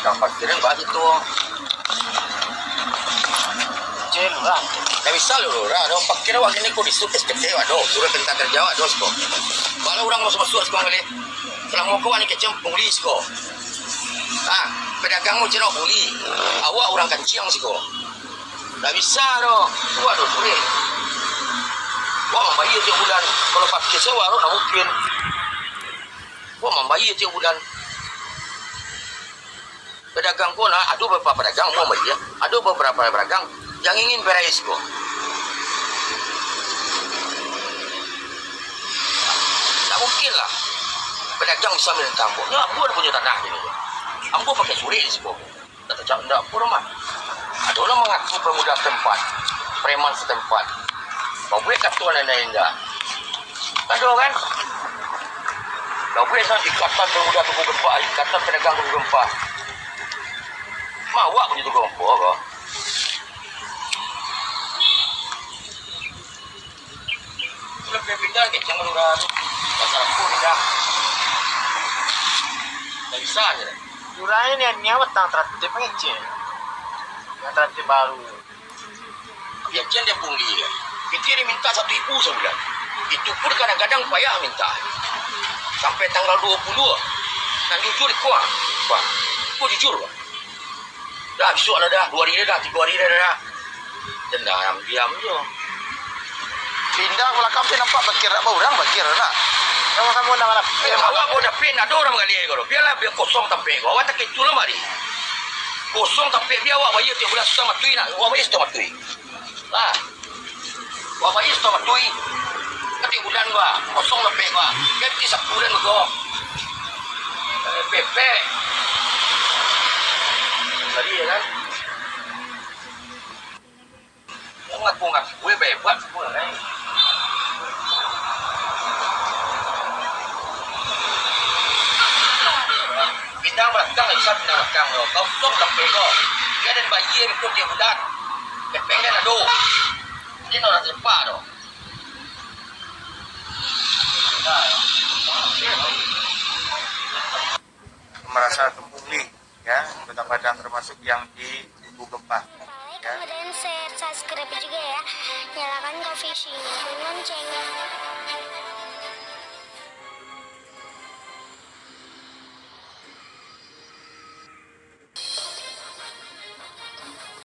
Kang parkiran bahas itu. Celu lah. Tak bisa lu, ada parkir awak ini kau disut SPT waduh, surat tentang kerja waduh kau. Kalau orang masuk sekolah kali, selama kau ni kecem pungli kau. Pedagang mu cenok pungli, awak orang kanciang sih kau. Tak bisa doh, waduh sulit. Wah membayar tiap bulan, kalau parkir sewa tak mungkin. Wah membayar tiap bulan. Pedagang pun ada beberapa pedagang mau bayar, ada beberapa pedagang yang ingin beres kok. Tak mungkin lah pedagang bisa minta ambo. Ya ambo punya tanah ini. Ambo pakai surit kok. Tak cakap ndak apa mah. Ada orang mengaku pemuda setempat, preman setempat. Kau boleh kata nenek indah. Ada kan? Kau boleh nanti ikatan pemuda tubuh gempa, ikatan pedagang tubuh gempa. Mawak punya tubuh gempa kau. Lebih pindah ke jangan udah pasar pun dah. Tak bisa aja. Jurahnya ni nyawa tang terakhir pengecil. Yang terakhir baru. Ya dia pungli ya. Kita minta 1,000 sebulan. Itu pun kadang-kadang payah minta. Sampai tanggal 20. Dan jujur kuah. Wah, kau jujur wah. Dah besok lah dah, 2 hari dah, 3 hari dah. Dan diam je. Pindah belakang tu nampak bakir apa orang bakir nak. Sama-sama nak malam. Awak boleh pin ada orang mengalir kau. Biarlah biar kosong tampek kau. Awak tak ketul lah mari. Kosong tampek biar awak bayar tiap bulan susah matui nak. Awak bayar susah matui. Lah. Awak bayar susah matui. Tiap bulan gua kosong tampek gua. Ganti 1 bulan gua. PP. Tadi ya kan. Yang ngaku-ngaku gue bebas pun kan. Pindah belakang bisa pindah belakang lo. Kau stop sampai kau. Dia ada bayi itu dia budak. Kepeng dia ada. Ini orang sepa do. Merasa terpungli ya, Kota-Padang termasuk yang di Ibu Gempa. Kemudian share, subscribe juga ya. Nyalakan coffee lonceng.